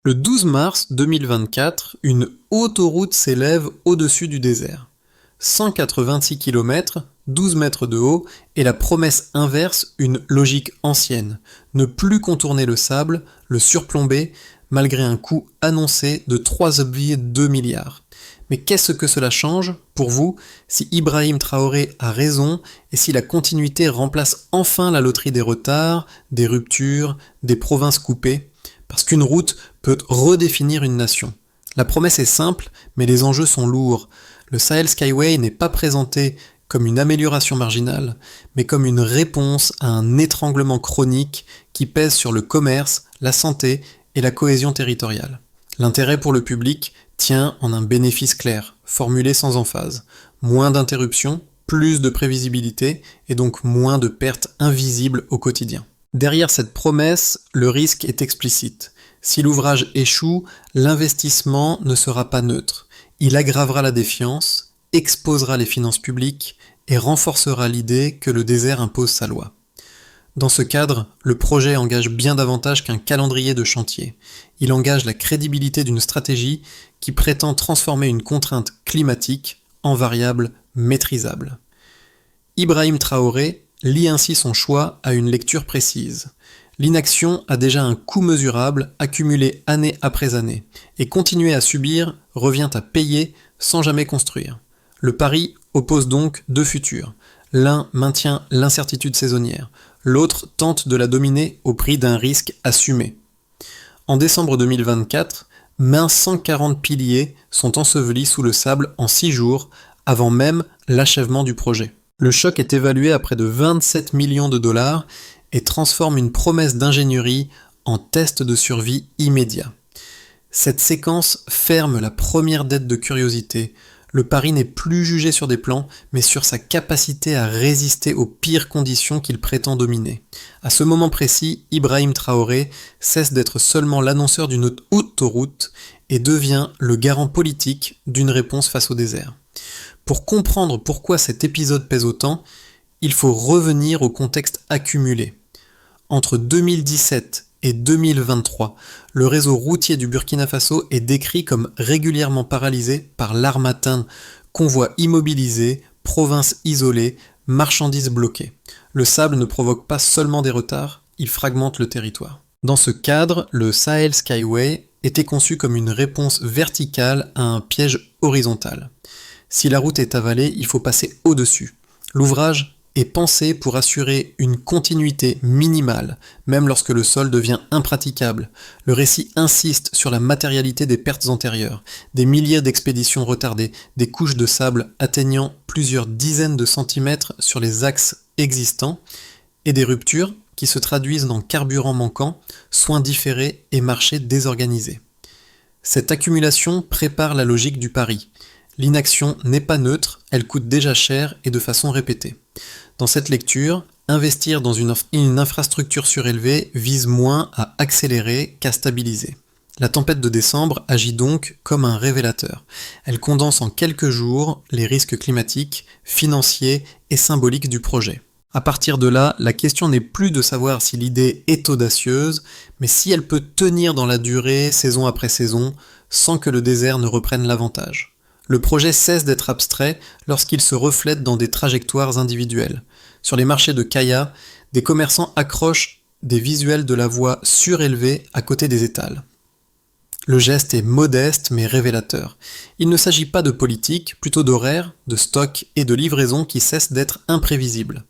Le 12 mars 2024, une autoroute s'élève au-dessus du désert. 186 km, 12 mètres de haut, et la promesse inverse, une logique ancienne. Ne plus contourner le sable, le surplomber, malgré un coût annoncé de 3,2 milliards. Mais qu'est-ce que cela change, pour vous, si Ibrahim Traoré a raison et si la continuité remplace enfin la loterie des retards, des ruptures, des provinces coupées? Parce qu'une route peut redéfinir une nation. La promesse est simple, mais les enjeux sont lourds. Le Sahel Skyway n'est pas présenté comme une amélioration marginale, mais comme une réponse à un étranglement chronique qui pèse sur le commerce, la santé et la cohésion territoriale. L'intérêt pour le public tient en un bénéfice clair, formulé sans emphase. Moins d'interruptions, plus de prévisibilité et donc moins de pertes invisibles au quotidien. Derrière cette promesse, le risque est explicite. Si l'ouvrage échoue, l'investissement ne sera pas neutre. Il aggravera la défiance, exposera les finances publiques et renforcera l'idée que le désert impose sa loi. Dans ce cadre, le projet engage bien davantage qu'un calendrier de chantier. Il engage la crédibilité d'une stratégie qui prétend transformer une contrainte climatique en variable maîtrisable. Ibrahim Traoré lie ainsi son choix à une lecture précise. L'inaction a déjà un coût mesurable accumulé année après année, et continuer à subir revient à payer sans jamais construire. Le pari oppose donc deux futurs. L'un maintient l'incertitude saisonnière, l'autre tente de la dominer au prix d'un risque assumé. En décembre 2024, 140 piliers sont ensevelis sous le sable en 6 jours, avant même l'achèvement du projet. Le choc est évalué à près de 27 millions de dollars et transforme une promesse d'ingénierie en test de survie immédiat. Cette séquence ferme la première dette de curiosité. Le pari n'est plus jugé sur des plans, mais sur sa capacité à résister aux pires conditions qu'il prétend dominer. À ce moment précis, Ibrahim Traoré cesse d'être seulement l'annonceur d'une autoroute et devient le garant politique d'une réponse face au désert. Pour comprendre pourquoi cet épisode pèse autant, il faut revenir au contexte accumulé. Entre 2017 et 2023, le réseau routier du Burkina Faso est décrit comme régulièrement paralysé par l'harmattan, convois immobilisés, provinces isolées, marchandises bloquées. Le sable ne provoque pas seulement des retards, il fragmente le territoire. Dans ce cadre, le Sahel Skyway était conçu comme une réponse verticale à un piège horizontal. Si la route est avalée, il faut passer au-dessus. L'ouvrage est pensé pour assurer une continuité minimale, même lorsque le sol devient impraticable. Le récit insiste sur la matérialité des pertes antérieures, des milliers d'expéditions retardées, des couches de sable atteignant plusieurs dizaines de centimètres sur les axes existants, et des ruptures qui se traduisent dans carburant manquant, soins différés et marchés désorganisés. Cette accumulation prépare la logique du pari. L'inaction n'est pas neutre, elle coûte déjà cher et de façon répétée. Dans cette lecture, investir dans une infrastructure surélevée vise moins à accélérer qu'à stabiliser. La tempête de décembre agit donc comme un révélateur. Elle condense en quelques jours les risques climatiques, financiers et symboliques du projet. À partir de là, la question n'est plus de savoir si l'idée est audacieuse, mais si elle peut tenir dans la durée, saison après saison, sans que le désert ne reprenne l'avantage. Le projet cesse d'être abstrait lorsqu'il se reflète dans des trajectoires individuelles. Sur les marchés de Kaya, des commerçants accrochent des visuels de la voie surélevée à côté des étals. Le geste est modeste mais révélateur. Il ne s'agit pas de politique, plutôt d'horaires, de stocks et de livraisons qui cessent d'être imprévisibles.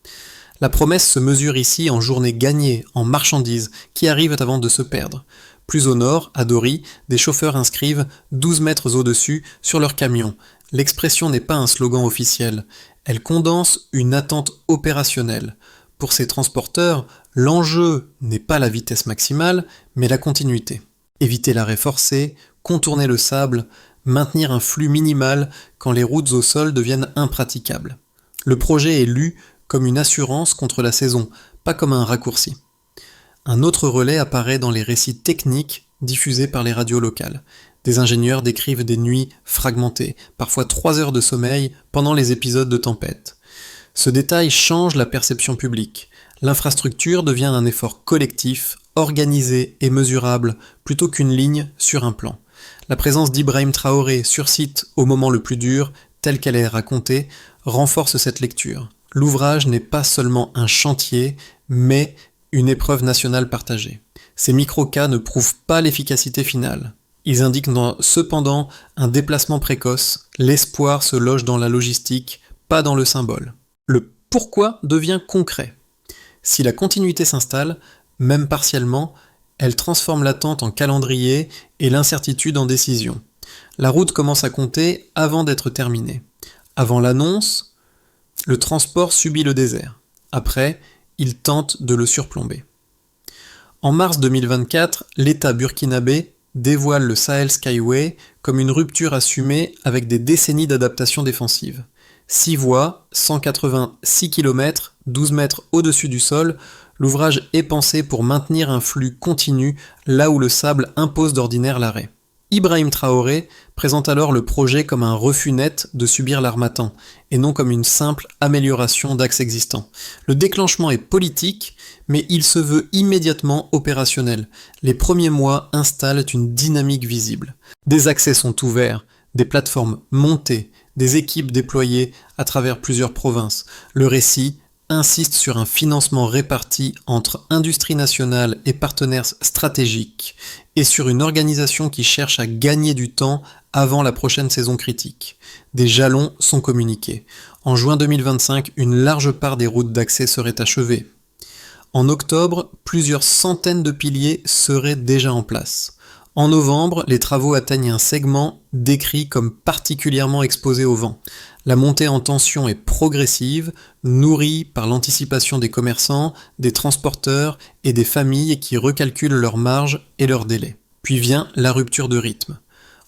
La promesse se mesure ici en journées gagnées, en marchandises, qui arrivent avant de se perdre. Plus au nord, à Dori, des chauffeurs inscrivent 12 mètres au-dessus sur leur camion. L'expression n'est pas un slogan officiel, elle condense une attente opérationnelle. Pour ces transporteurs, l'enjeu n'est pas la vitesse maximale, mais la continuité. Éviter l'arrêt forcé, contourner le sable, maintenir un flux minimal quand les routes au sol deviennent impraticables. Le projet est lu comme une assurance contre la saison, pas comme un raccourci. Un autre relais apparaît dans les récits techniques diffusés par les radios locales. Des ingénieurs décrivent des nuits fragmentées, parfois 3 heures de sommeil pendant les épisodes de tempête. Ce détail change la perception publique. L'infrastructure devient un effort collectif, organisée et mesurable plutôt qu'une ligne sur un plan. La présence d'Ibrahim Traoré sur site au moment le plus dur, telle qu'elle est racontée, renforce cette lecture. L'ouvrage n'est pas seulement un chantier, mais une épreuve nationale partagée. Ces micro-cas ne prouvent pas l'efficacité finale. Ils indiquent cependant un déplacement précoce, l'espoir se loge dans la logistique, pas dans le symbole. Le pourquoi devient concret. Si la continuité s'installe, même partiellement, elle transforme l'attente en calendrier et l'incertitude en décision. La route commence à compter avant d'être terminée. Avant l'annonce, le transport subit le désert. Après, il tente de le surplomber. En mars 2024, l'État burkinabé dévoile le Sahel Skyway comme une rupture assumée avec des décennies d'adaptation défensive. 6 voies, 186 km, 12 mètres au-dessus du sol, l'ouvrage est pensé pour maintenir un flux continu là où le sable impose d'ordinaire l'arrêt. Ibrahim Traoré présente alors le projet comme un refus net de subir l'harmattan, et non comme une simple amélioration d'axes existants. Le déclenchement est politique, mais il se veut immédiatement opérationnel. Les premiers mois installent une dynamique visible. Des accès sont ouverts, des plateformes montées, des équipes déployées à travers plusieurs provinces. Le récit insiste sur un financement réparti entre industrie nationale et partenaires stratégiques, et sur une organisation qui cherche à gagner du temps avant la prochaine saison critique. Des jalons sont communiqués. En juin 2025, une large part des routes d'accès seraient achevées. En octobre, plusieurs centaines de piliers seraient déjà en place. En novembre, les travaux atteignent un segment décrit comme particulièrement exposé au vent. La montée en tension est progressive, nourrie par l'anticipation des commerçants, des transporteurs et des familles qui recalculent leurs marges et leurs délais. Puis vient la rupture de rythme.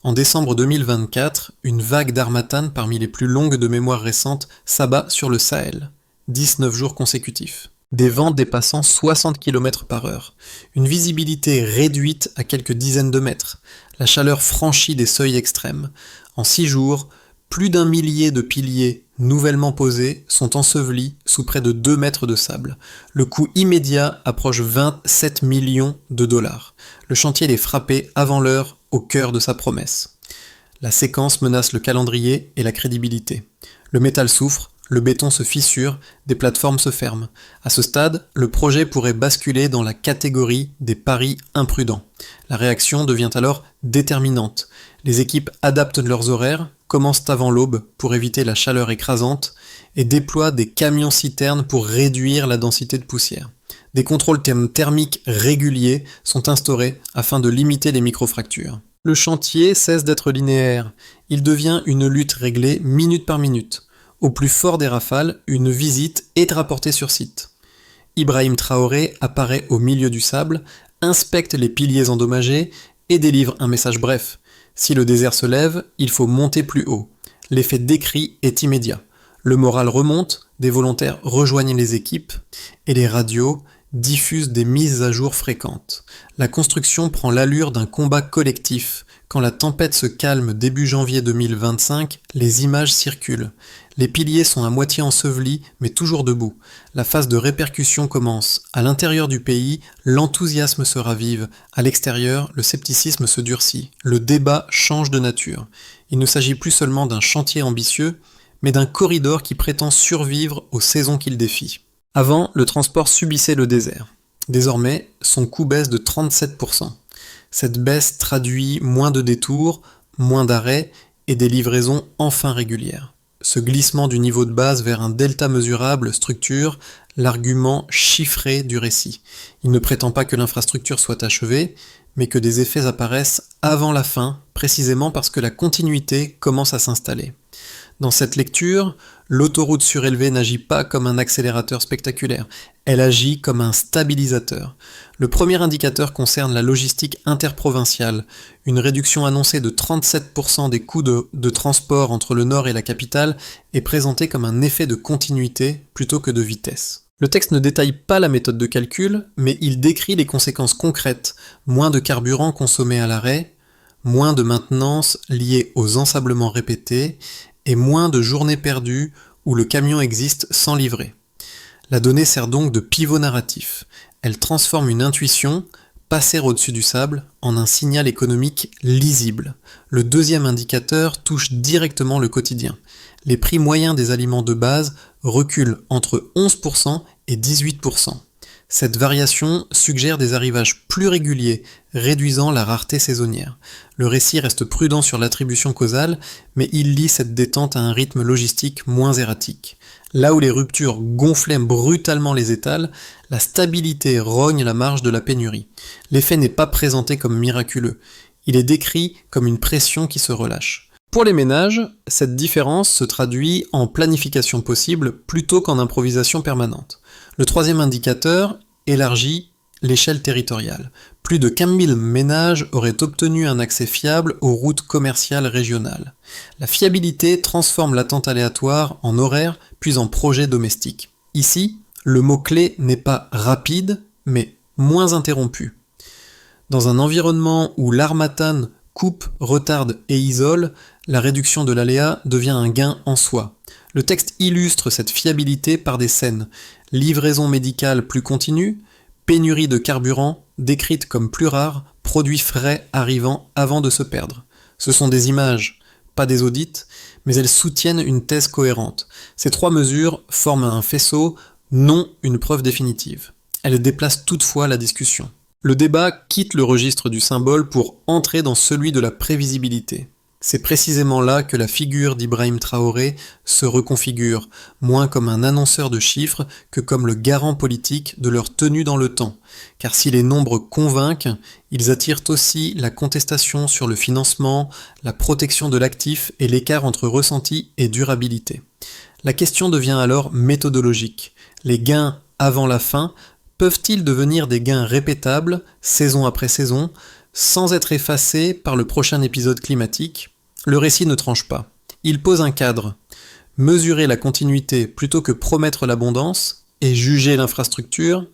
En décembre 2024, une vague d'harmattan parmi les plus longues de mémoire récente s'abat sur le Sahel. 19 jours consécutifs. Des vents dépassant 60 km/h, une visibilité réduite à quelques dizaines de mètres, la chaleur franchit des seuils extrêmes. En 6 jours, plus d'1 millier de piliers nouvellement posés sont ensevelis sous près de 2 mètres de sable. Le coût immédiat approche 27 millions de dollars. Le chantier est frappé avant l'heure au cœur de sa promesse. La séquence menace le calendrier et la crédibilité. Le métal souffre, le béton se fissure, des plateformes se ferment. À ce stade, le projet pourrait basculer dans la catégorie des paris imprudents. La réaction devient alors déterminante. Les équipes adaptent leurs horaires, commencent avant l'aube pour éviter la chaleur écrasante et déploient des camions-citernes pour réduire la densité de poussière. Des contrôles thermiques réguliers sont instaurés afin de limiter les microfractures. Le chantier cesse d'être linéaire. Il devient une lutte réglée minute par minute. Au plus fort des rafales, une visite est rapportée sur site. Ibrahim Traoré apparaît au milieu du sable, inspecte les piliers endommagés et délivre un message bref. Si le désert se lève, il faut monter plus haut. L'effet décrit est immédiat. Le moral remonte, des volontaires rejoignent les équipes et les radios diffusent des mises à jour fréquentes. La construction prend l'allure d'un combat collectif. Quand la tempête se calme début janvier 2025, les images circulent. Les piliers sont à moitié ensevelis, mais toujours debout. La phase de répercussion commence. À l'intérieur du pays, l'enthousiasme se ravive. À l'extérieur, le scepticisme se durcit. Le débat change de nature. Il ne s'agit plus seulement d'un chantier ambitieux, mais d'un corridor qui prétend survivre aux saisons qu'il défie. Avant, le transport subissait le désert. Désormais, son coût baisse de 37%. Cette baisse traduit moins de détours, moins d'arrêts et des livraisons enfin régulières. Ce glissement du niveau de base vers un delta mesurable structure l'argument chiffré du récit. Il ne prétend pas que l'infrastructure soit achevée, mais que des effets apparaissent avant la fin, précisément parce que la continuité commence à s'installer. Dans cette lecture, l'autoroute surélevée n'agit pas comme un accélérateur spectaculaire, elle agit comme un stabilisateur. Le premier indicateur concerne la logistique interprovinciale. Une réduction annoncée de 37% des coûts de transport entre le nord et la capitale est présentée comme un effet de continuité plutôt que de vitesse. Le texte ne détaille pas la méthode de calcul, mais il décrit les conséquences concrètes. Moins de carburant consommé à l'arrêt, moins de maintenance liée aux ensablements répétés, et moins de journées perdues où le camion existe sans livrer. La donnée sert donc de pivot narratif. Elle transforme une intuition, passer au-dessus du sable, en un signal économique lisible. Le deuxième indicateur touche directement le quotidien. Les prix moyens des aliments de base reculent entre 11% et 18%. Cette variation suggère des arrivages plus réguliers, réduisant la rareté saisonnière. Le récit reste prudent sur l'attribution causale, mais il lie cette détente à un rythme logistique moins erratique. Là où les ruptures gonflaient brutalement les étals, la stabilité rogne la marge de la pénurie. L'effet n'est pas présenté comme miraculeux, il est décrit comme une pression qui se relâche. Pour les ménages, cette différence se traduit en planification possible plutôt qu'en improvisation permanente. Le troisième indicateur élargit l'échelle territoriale. Plus de 15 000 ménages auraient obtenu un accès fiable aux routes commerciales régionales. La fiabilité transforme l'attente aléatoire en horaire puis en projet domestique. Ici, le mot-clé n'est pas rapide, mais moins interrompu. Dans un environnement où l'armatane coupe, retarde et isole, la réduction de l'aléa devient un gain en soi. Le texte illustre cette fiabilité par des scènes. Livraison médicale plus continue, pénurie de carburant décrite comme plus rare, produits frais arrivant avant de se perdre. Ce sont des images, pas des audits, mais elles soutiennent une thèse cohérente. Ces trois mesures forment un faisceau, non une preuve définitive. Elles déplacent toutefois la discussion. Le débat quitte le registre du symbole pour entrer dans celui de la prévisibilité. C'est précisément là que la figure d'Ibrahim Traoré se reconfigure, moins comme un annonceur de chiffres que comme le garant politique de leur tenue dans le temps. Car si les nombres convainquent, ils attirent aussi la contestation sur le financement, la protection de l'actif et l'écart entre ressenti et durabilité. La question devient alors méthodologique. Les gains avant la fin peuvent-ils devenir des gains répétables, saison après saison, sans être effacés par le prochain épisode climatique? Le récit ne tranche pas. Il pose un cadre. Mesurer la continuité plutôt que promettre l'abondance et juger l'infrastructure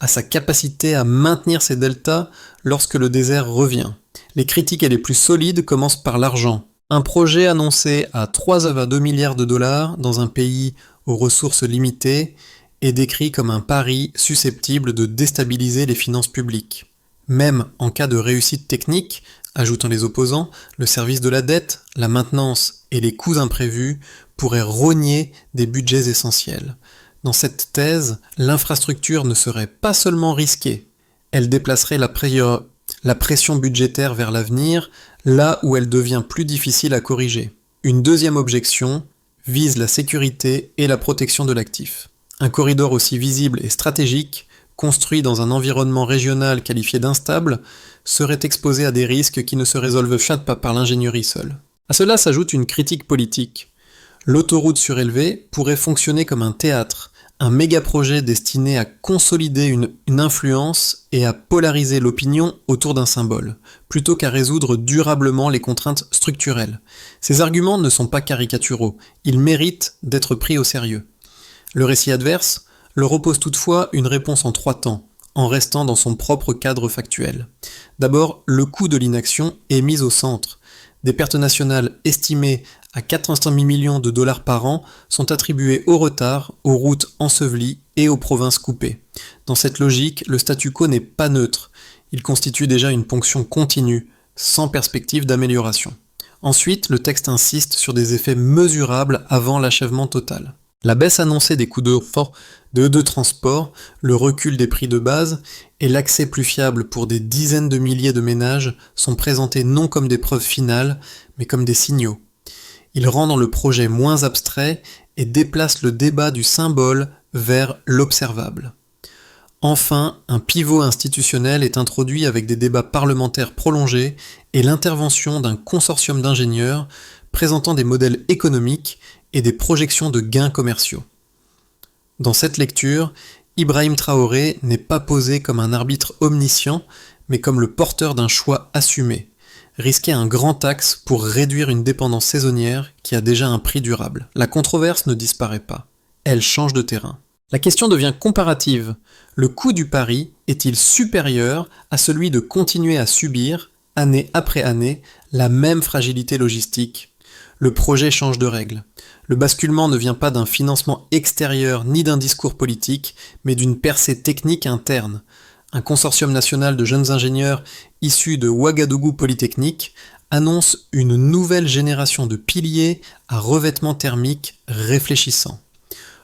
à sa capacité à maintenir ses deltas lorsque le désert revient. Les critiques les plus solides commencent par l'argent. Un projet annoncé à 3,2 milliards de dollars dans un pays aux ressources limitées est décrit comme un pari susceptible de déstabiliser les finances publiques. Même en cas de réussite technique, ajoutant les opposants, le service de la dette, la maintenance et les coûts imprévus pourraient rogner des budgets essentiels. Dans cette thèse, l'infrastructure ne serait pas seulement risquée, elle déplacerait la pression budgétaire vers l'avenir, là où elle devient plus difficile à corriger. Une deuxième objection vise la sécurité et la protection de l'actif. Un corridor aussi visible et stratégique, construit dans un environnement régional qualifié d'instable, serait exposé à des risques qui ne se résolvent pas par l'ingénierie seule. À cela s'ajoute une critique politique. L'autoroute surélevée pourrait fonctionner comme un théâtre, un méga-projet destiné à consolider une influence et à polariser l'opinion autour d'un symbole, plutôt qu'à résoudre durablement les contraintes structurelles. Ces arguments ne sont pas caricaturaux, ils méritent d'être pris au sérieux. Le récit adverse leur oppose toutefois une réponse en 3 temps, en restant dans son propre cadre factuel. D'abord, le coût de l'inaction est mis au centre. Des pertes nationales estimées à 400 millions de dollars par an sont attribuées au retard, aux routes ensevelies et aux provinces coupées. Dans cette logique, le statu quo n'est pas neutre. Il constitue déjà une ponction continue, sans perspective d'amélioration. Ensuite, le texte insiste sur des effets mesurables avant l'achèvement total. La baisse annoncée des coûts de transport, le recul des prix de base et l'accès plus fiable pour des dizaines de milliers de ménages sont présentés non comme des preuves finales, mais comme des signaux. Ils rendent le projet moins abstrait et déplacent le débat du symbole vers l'observable. Enfin, un pivot institutionnel est introduit avec des débats parlementaires prolongés et l'intervention d'un consortium d'ingénieurs présentant des modèles économiques et des projections de gains commerciaux. Dans cette lecture, Ibrahim Traoré n'est pas posé comme un arbitre omniscient, mais comme le porteur d'un choix assumé, risquer un grand axe pour réduire une dépendance saisonnière qui a déjà un prix durable. La controverse ne disparaît pas, elle change de terrain. La question devient comparative. Le coût du pari est-il supérieur à celui de continuer à subir, année après année, la même fragilité logistique ? Le projet change de règle. Le basculement ne vient pas d'un financement extérieur ni d'un discours politique, mais d'une percée technique interne. Un consortium national de jeunes ingénieurs issus de Ouagadougou Polytechnique annonce une nouvelle génération de piliers à revêtement thermique réfléchissant.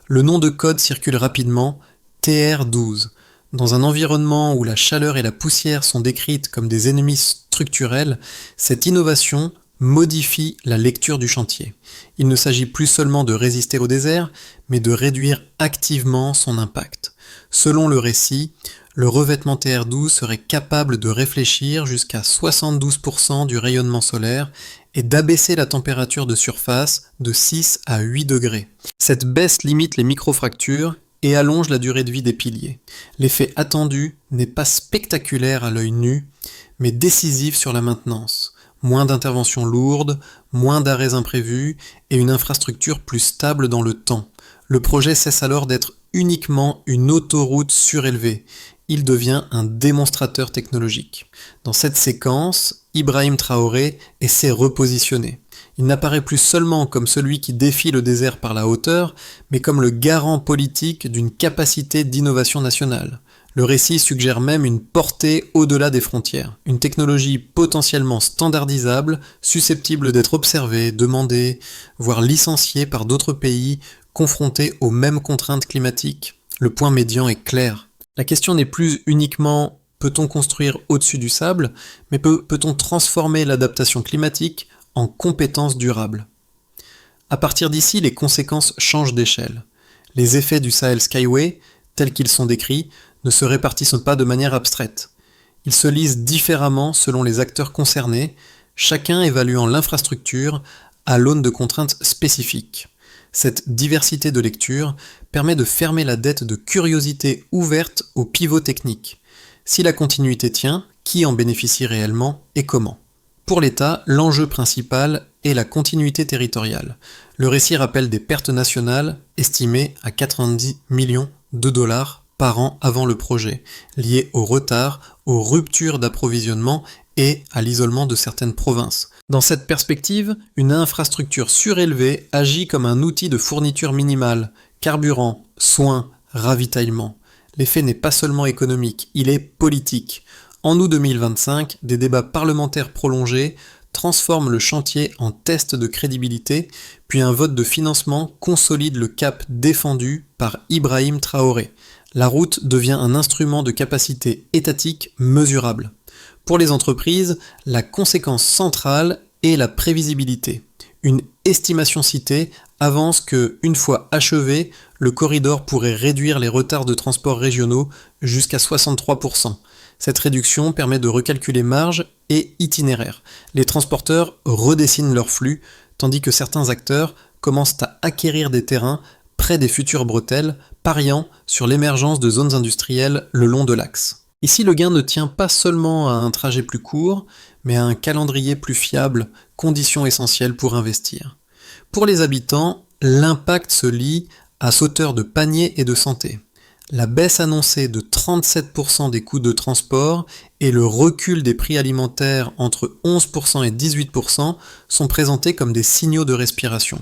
Le nom de code circule rapidement, TR12. Dans un environnement où la chaleur et la poussière sont décrites comme des ennemis structurels, cette innovation modifie la lecture du chantier. Il ne s'agit plus seulement de résister au désert, mais de réduire activement son impact. Selon le récit, le revêtement TR12 serait capable de réfléchir jusqu'à 72% du rayonnement solaire et d'abaisser la température de surface de 6 à 8 degrés. Cette baisse limite les microfractures et allonge la durée de vie des piliers. L'effet attendu n'est pas spectaculaire à l'œil nu, mais décisif sur la maintenance. Moins d'interventions lourdes, moins d'arrêts imprévus et une infrastructure plus stable dans le temps. Le projet cesse alors d'être uniquement une autoroute surélevée. Il devient un démonstrateur technologique. Dans cette séquence, Ibrahim Traoré essaie repositionner. Il n'apparaît plus seulement comme celui qui défie le désert par la hauteur, mais comme le garant politique d'une capacité d'innovation nationale. Le récit suggère même une portée au-delà des frontières, une technologie potentiellement standardisable, susceptible d'être observée, demandée, voire licenciée par d'autres pays confrontés aux mêmes contraintes climatiques. Le point médian est clair. La question n'est plus uniquement peut-on construire au-dessus du sable, mais peut-on transformer l'adaptation climatique en compétences durables. À partir d'ici, les conséquences changent d'échelle. Les effets du Sahel Skyway, tels qu'ils sont décrits, ne se répartissent pas de manière abstraite. Ils se lisent différemment selon les acteurs concernés, chacun évaluant l'infrastructure à l'aune de contraintes spécifiques. Cette diversité de lecture permet de fermer la dette de curiosité ouverte au pivot technique. Si la continuité tient, qui en bénéficie réellement et comment ? Pour l'État, l'enjeu principal est la continuité territoriale. Le récit rappelle des pertes nationales estimées à 90 millions de dollars par an avant le projet, liées au retard, aux ruptures d'approvisionnement et à l'isolement de certaines provinces. Dans cette perspective, une infrastructure surélevée agit comme un outil de fourniture minimale, carburant, soins, ravitaillement. L'effet n'est pas seulement économique, il est politique. En août 2025, des débats parlementaires prolongés transforment le chantier en test de crédibilité, puis un vote de financement consolide le cap défendu par Ibrahim Traoré. La route devient un instrument de capacité étatique mesurable. Pour les entreprises, la conséquence centrale est la prévisibilité. Une estimation citée avance que, une fois achevé, le corridor pourrait réduire les retards de transport régionaux jusqu'à 63%. Cette réduction permet de recalculer marge et itinéraire. Les transporteurs redessinent leur flux, tandis que certains acteurs commencent à acquérir des terrains près des futures bretelles, pariant sur l'émergence de zones industrielles le long de l'axe. Ici, le gain ne tient pas seulement à un trajet plus court, mais à un calendrier plus fiable, condition essentielle pour investir. Pour les habitants, l'impact se lie à sauteur de panier et de santé. La baisse annoncée de 37% des coûts de transport et le recul des prix alimentaires entre 11% et 18% sont présentés comme des signaux de respiration.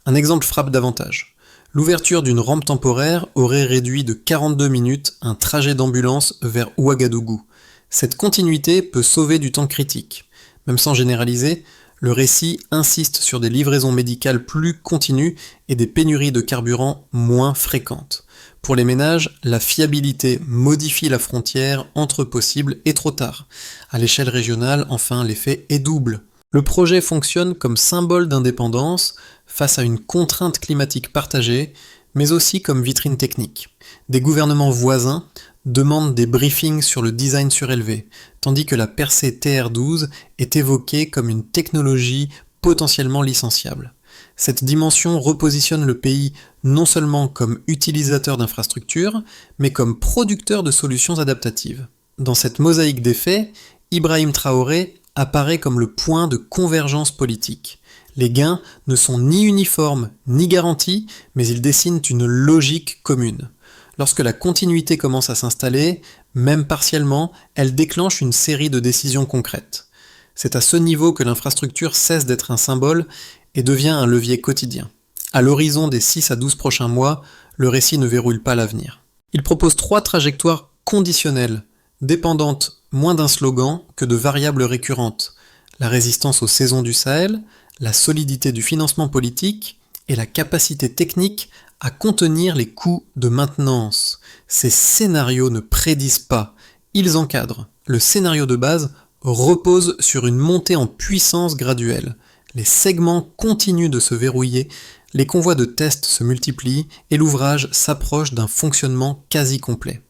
Un exemple frappe davantage. L'ouverture d'une rampe temporaire aurait réduit de 42 minutes un trajet d'ambulance vers Ouagadougou. Cette continuité peut sauver du temps critique. Même sans généraliser, le récit insiste sur des livraisons médicales plus continues et des pénuries de carburant moins fréquentes. Pour les ménages, la fiabilité modifie la frontière entre possible et trop tard. À l'échelle régionale, enfin, l'effet est double. Le projet fonctionne comme symbole d'indépendance face à une contrainte climatique partagée, mais aussi comme vitrine technique. Des gouvernements voisins demandent des briefings sur le design surélevé, tandis que la percée TR12 est évoquée comme une technologie potentiellement licenciable. Cette dimension repositionne le pays non seulement comme utilisateur d'infrastructures, mais comme producteur de solutions adaptatives. Dans cette mosaïque des faits, Ibrahim Traoré apparaît comme le point de convergence politique. Les gains ne sont ni uniformes ni garantis, mais ils dessinent une logique commune. Lorsque la continuité commence à s'installer, même partiellement, elle déclenche une série de décisions concrètes. C'est à ce niveau que l'infrastructure cesse d'être un symbole et devient un levier quotidien. À l'horizon des 6 à 12 prochains mois, le récit ne verrouille pas l'avenir. Il propose 3 trajectoires conditionnelles, dépendantes moins d'un slogan que de variables récurrentes. La résistance aux saisons du Sahel, la solidité du financement politique et la capacité technique à contenir les coûts de maintenance. Ces scénarios ne prédisent pas, ils encadrent. Le scénario de base repose sur une montée en puissance graduelle. Les segments continuent de se verrouiller, les convois de tests se multiplient et l'ouvrage s'approche d'un fonctionnement quasi complet.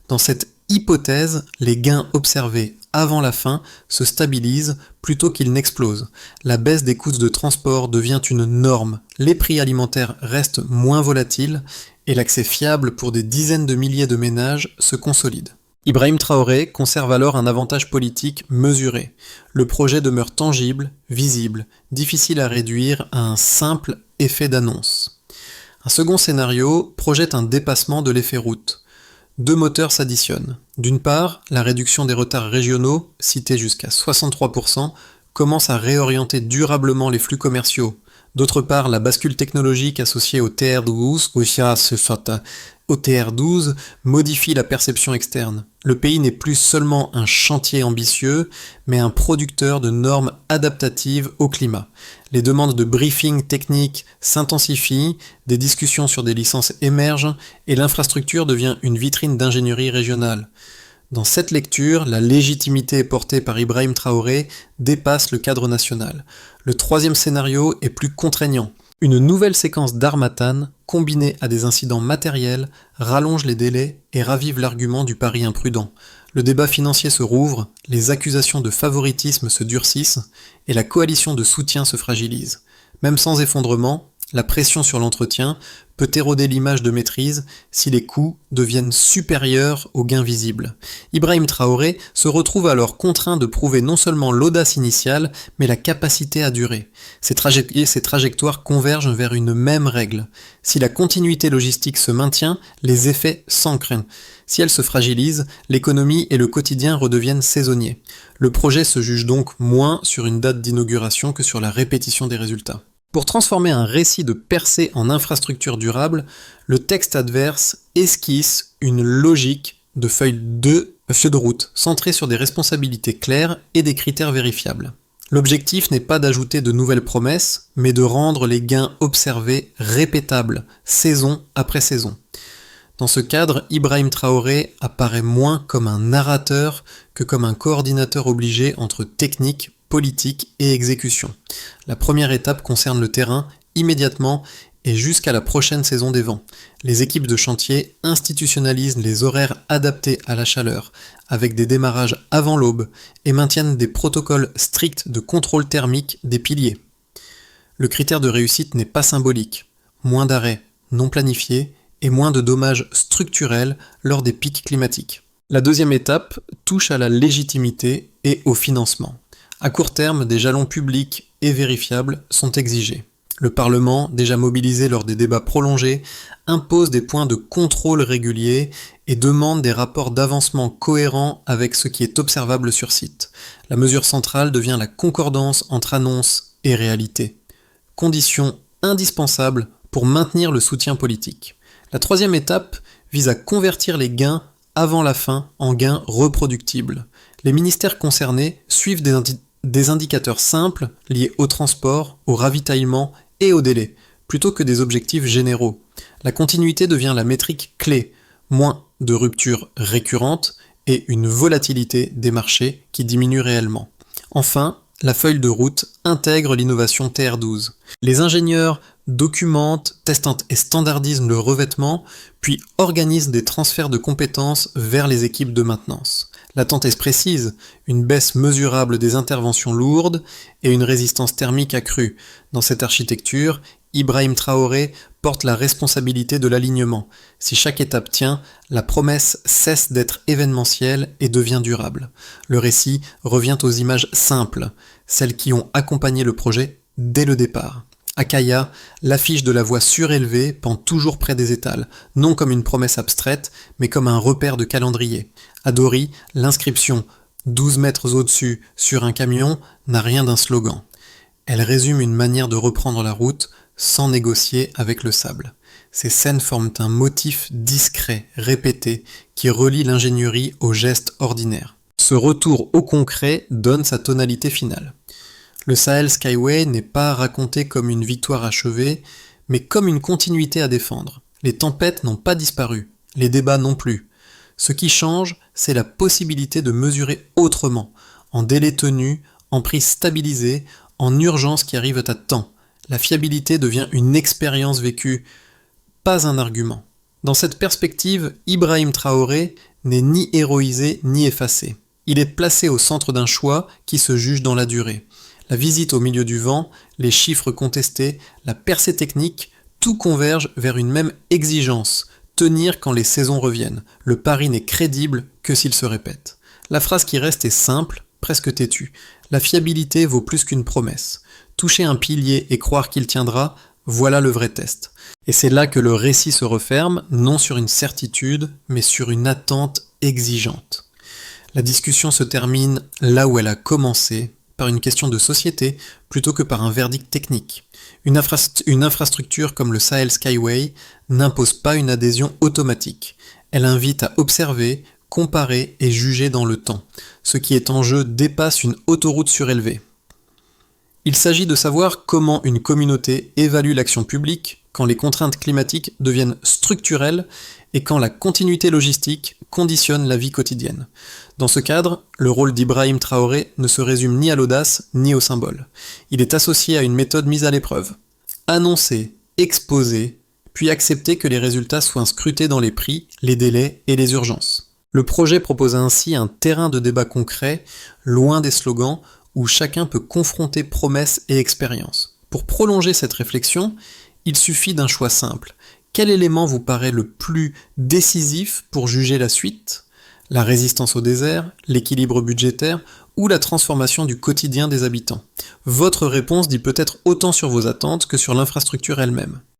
Dans cette hypothèse, les gains observés avant la fin se stabilisent plutôt qu'ils n'explosent. La baisse des coûts de transport devient une norme, les prix alimentaires restent moins volatiles et l'accès fiable pour des dizaines de milliers de ménages se consolide. Ibrahim Traoré conserve alors un avantage politique mesuré. Le projet demeure tangible, visible, difficile à réduire à un simple effet d'annonce. Un second scénario projette un dépassement de l'effet route. 2 moteurs s'additionnent. D'une part, la réduction des retards régionaux, citée jusqu'à 63%, commence à réorienter durablement les flux commerciaux. D'autre part, la bascule technologique associée au TR12 modifie la perception externe. Le pays n'est plus seulement un chantier ambitieux, mais un producteur de normes adaptatives au climat. Les demandes de briefing technique s'intensifient, des discussions sur des licences émergent, et l'infrastructure devient une vitrine d'ingénierie régionale. Dans cette lecture, la légitimité portée par Ibrahim Traoré dépasse le cadre national. Le troisième scénario est plus contraignant. Une nouvelle séquence d'Harmattan, combinée à des incidents matériels, rallonge les délais et ravive l'argument du pari imprudent. Le débat financier se rouvre, les accusations de favoritisme se durcissent et la coalition de soutien se fragilise. Même sans effondrement, la pression sur l'entretien peut éroder l'image de maîtrise si les coûts deviennent supérieurs aux gains visibles. Ibrahim Traoré se retrouve alors contraint de prouver non seulement l'audace initiale, mais la capacité à durer. Ces trajectoires convergent vers une même règle. Si la continuité logistique se maintient, les effets s'ancrent. Si elle se fragilise, l'économie et le quotidien redeviennent saisonniers. Le projet se juge donc moins sur une date d'inauguration que sur la répétition des résultats. Pour transformer un récit de percée en infrastructure durable, le texte adverse esquisse une logique de feuille de route, centrée sur des responsabilités claires et des critères vérifiables. L'objectif n'est pas d'ajouter de nouvelles promesses, mais de rendre les gains observés répétables, saison après saison. Dans ce cadre, Ibrahim Traoré apparaît moins comme un narrateur que comme un coordinateur obligé entre technique, politique et exécution. La première étape concerne le terrain immédiatement et jusqu'à la prochaine saison des vents. Les équipes de chantier institutionnalisent les horaires adaptés à la chaleur, avec des démarrages avant l'aube, et maintiennent des protocoles stricts de contrôle thermique des piliers. Le critère de réussite n'est pas symbolique. Moins d'arrêts non planifiés et moins de dommages structurels lors des pics climatiques. La deuxième étape touche à la légitimité et au financement. À court terme, des jalons publics et vérifiables sont exigés. Le Parlement, déjà mobilisé lors des débats prolongés, impose des points de contrôle réguliers et demande des rapports d'avancement cohérents avec ce qui est observable sur site. La mesure centrale devient la concordance entre annonce et réalité. Condition indispensable pour maintenir le soutien politique. La troisième étape vise à convertir les gains avant la fin en gains reproductibles. Les ministères concernés suivent des indicateurs simples liés au transport, au ravitaillement et au délai, plutôt que des objectifs généraux. La continuité devient la métrique clé, moins de ruptures récurrentes et une volatilité des marchés qui diminue réellement. Enfin, la feuille de route intègre l'innovation TR12. Les ingénieurs documentent, testent et standardisent le revêtement, puis organisent des transferts de compétences vers les équipes de maintenance. L'attente est précise, une baisse mesurable des interventions lourdes et une résistance thermique accrue. Dans cette architecture, Ibrahim Traoré porte la responsabilité de l'alignement. Si chaque étape tient, la promesse cesse d'être événementielle et devient durable. Le récit revient aux images simples, celles qui ont accompagné le projet dès le départ. À Kaya, l'affiche de la voie surélevée pend toujours près des étals, non comme une promesse abstraite, mais comme un repère de calendrier. À Dori, l'inscription « 12 mètres au-dessus sur un camion » n'a rien d'un slogan. Elle résume une manière de reprendre la route sans négocier avec le sable. Ces scènes forment un motif discret, répété, qui relie l'ingénierie aux gestes ordinaires. Ce retour au concret donne sa tonalité finale. Le Sahel Skyway n'est pas raconté comme une victoire achevée, mais comme une continuité à défendre. Les tempêtes n'ont pas disparu, les débats non plus. Ce qui change, c'est la possibilité de mesurer autrement, en délai tenu, en prix stabilisé, en urgence qui arrive à temps. La fiabilité devient une expérience vécue, pas un argument. Dans cette perspective, Ibrahim Traoré n'est ni héroïsé ni effacé. Il est placé au centre d'un choix qui se juge dans la durée. La visite au milieu du vent, les chiffres contestés, la percée technique, tout converge vers une même exigence, tenir quand les saisons reviennent. Le pari n'est crédible que s'il se répète. La phrase qui reste est simple, presque têtue. La fiabilité vaut plus qu'une promesse. Toucher un pilier et croire qu'il tiendra, voilà le vrai test. Et c'est là que le récit se referme, non sur une certitude, mais sur une attente exigeante. La discussion se termine là où elle a commencé, par une question de société plutôt que par un verdict technique. Une infrastructure comme le Sahel Skyway n'impose pas une adhésion automatique. Elle invite à observer, comparer et juger dans le temps. Ce qui est en jeu dépasse une autoroute surélevée. Il s'agit de savoir comment une communauté évalue l'action publique quand les contraintes climatiques deviennent structurelles et quand la continuité logistique conditionne la vie quotidienne. Dans ce cadre, le rôle d'Ibrahim Traoré ne se résume ni à l'audace ni au symbole. Il est associé à une méthode mise à l'épreuve. Annoncer, exposer, puis accepter que les résultats soient scrutés dans les prix, les délais et les urgences. Le projet propose ainsi un terrain de débat concret, loin des slogans, où chacun peut confronter promesses et expériences. Pour prolonger cette réflexion, il suffit d'un choix simple. Quel élément vous paraît le plus décisif pour juger la suite ? La résistance au désert, l'équilibre budgétaire ou la transformation du quotidien des habitants ? Votre réponse dit peut-être autant sur vos attentes que sur l'infrastructure elle-même.